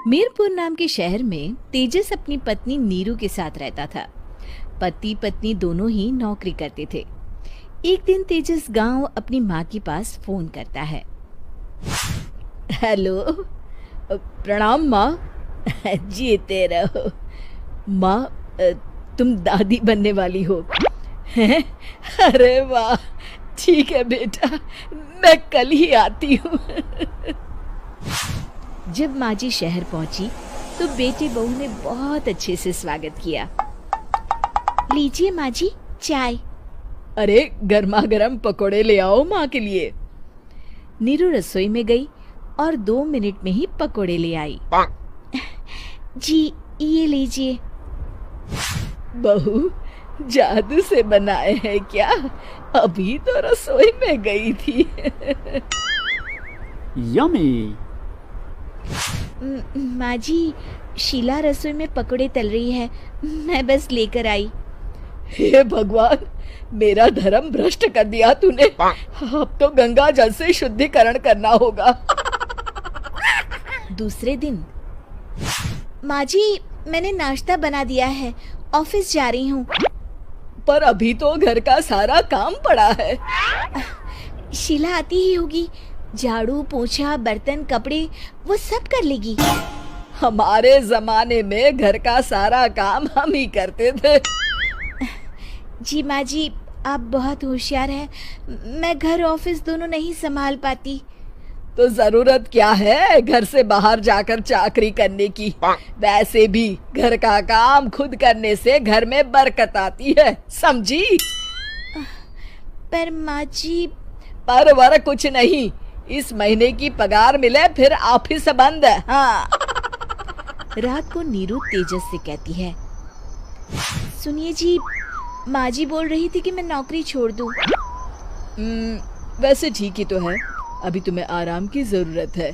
मीरपुर नाम के शहर में तेजस अपनी पत्नी नीरू के साथ रहता था। पति पत्नी दोनों ही नौकरी करते थे। एक दिन तेजस गांव अपनी माँ के पास फोन करता है। हेलो, प्रणाम माँ। जीते रहो माँ, तुम दादी बनने वाली हो हैं? अरे वाह, ठीक है बेटा, मैं कल ही आती हूँ। जब माँ जी शहर पहुंची तो बेटे बहू ने बहुत अच्छे से स्वागत किया। लीजिए माँ जी, चाय। अरे गर्मा गर्म पकोड़े ले आओ माँ के लिए। नीरू रसोई में गई और 2 मिनट में ही पकोड़े ले आई। जी ये लीजिए। बहू, जादू से बनाए हैं क्या? अभी तो रसोई में गई थी। यम्मी। माँ जी, शीला रसोई में पकोड़े तल रही है, मैं बस लेकर आई। हे भगवान, मेरा धर्म भ्रष्ट कर दिया तूने। अब तो गंगा जल से शुद्धिकरण करना होगा। दूसरे दिन, माँ जी मैंने नाश्ता बना दिया है, ऑफिस जा रही हूँ। पर अभी तो घर का सारा काम पड़ा है। शीला आती ही होगी, झाड़ू पोछा बर्तन कपड़े वो सब कर लेगी। हमारे जमाने में घर का सारा काम हम ही करते थे। जी माँ जी, आप बहुत होशियार हैं, मैं घर ऑफिस दोनों नहीं संभाल पाती। तो जरूरत क्या है घर से बाहर जाकर चाकरी करने की? वैसे भी घर का काम खुद करने से घर में बरकत आती है, समझी? पर माँ जी। पर वर कुछ नहीं, इस महीने की पगार मिले फिर ऑफिस बंद। हाँ। रात को नीरू तेजस से कहती है, सुनिए जी, माँ जी बोल रही थी कि मैं नौकरी छोड़ दूं। वैसे ठीक ही तो है, अभी तुम्हें आराम की जरूरत है।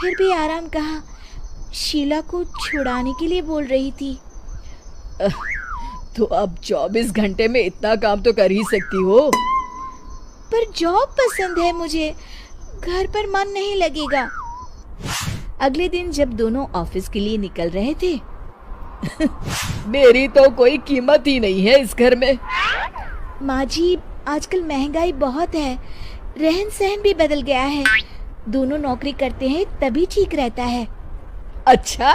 फिर भी आराम कहाँ, शीला को छुड़ाने के लिए बोल रही थी। तो अब 24 घंटे में इतना काम तो कर ही सकती हो। पर जॉब पसंद है मुझे, घर पर मन नहीं लगेगा। अगले दिन जब दोनों ऑफिस के लिए निकल रहे थे, मेरी तो कोई कीमत ही नहीं है इस घर में। माँ जी, आजकल महंगाई बहुत है, रहन सहन भी बदल गया है, दोनों नौकरी करते हैं तभी ठीक रहता है। अच्छा,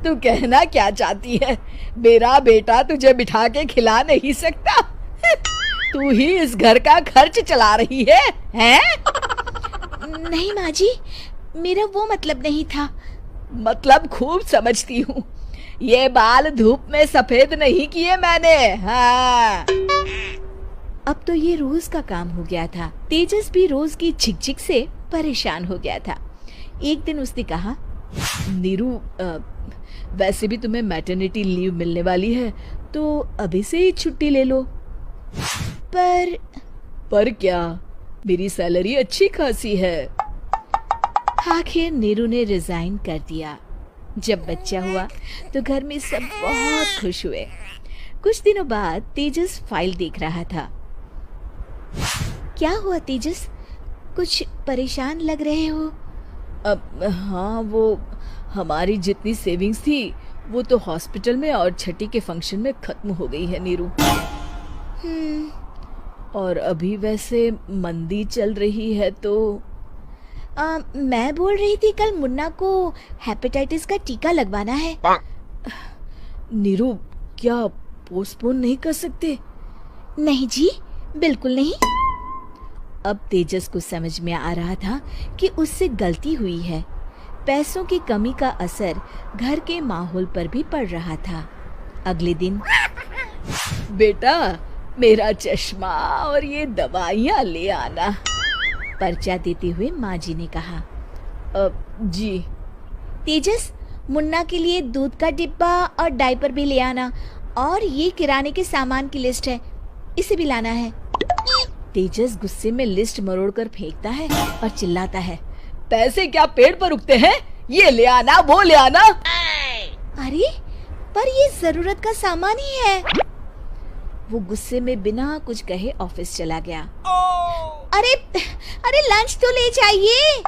तू कहना क्या चाहती है? मेरा बेटा तुझे बिठा के खिला नहीं सकता? तू ही इस घर का खर्च चला रही है, हैं? नहीं माँ जी, मेरा वो मतलब नहीं था। मतलब खूब समझती हूँ, ये बाल धूप में सफेद नहीं किए मैंने। हाँ। अब तो ये रोज का काम हो गया था। तेजस भी रोज की झिकझिक से परेशान हो गया था। एक दिन उसने कहा, नीरू, वैसे भी तुम्हें मैटरनिटी लीव मिलने वाली है, तो अभी से ही छुट्टी ले लो। पर क्या, मेरी सैलरी अच्छी खासी है। आखिर नीरू ने रिजाइन कर दिया। जब बच्चा हुआ तो घर में सब बहुत खुश हुए। कुछ दिनों बाद तेजस फाइल देख रहा था। क्या हुआ तेजस, कुछ परेशान लग रहे हो? अब हाँ, वो हमारी जितनी सेविंग्स थी वो तो हॉस्पिटल में और छठी के फंक्शन में खत्म हो गई है नीरू। और अभी वैसे मंदी चल रही है तो मैं बोल रही थी कल मुन्ना को हेपेटाइटिस का टीका लगवाना है। नीरू, क्या पोस्टपोन नहीं कर सकते? नहीं जी, बिल्कुल नहीं। अब तेजस को समझ में आ रहा था कि उससे गलती हुई है। पैसों की कमी का असर घर के माहौल पर भी पड़ रहा था। अगले दिन, बेटा मेरा चश्मा और ये दवाइयाँ ले आना, पर्चा देते हुए माँ जी ने कहा। जी। तेजस, मुन्ना के लिए दूध का डिब्बा और डायपर भी ले आना, और ये किराने के सामान की लिस्ट है, इसे भी लाना है। तेजस गुस्से में लिस्ट मरोड़कर फेंकता है और चिल्लाता है, पैसे क्या पेड़ पर उगते हैं? ये ले आना, वो ले आना। अरे पर ये जरूरत का सामान ही है। वो गुस्से में बिना कुछ कहे ऑफिस चला गया। अरे लंच तो ले जाइए।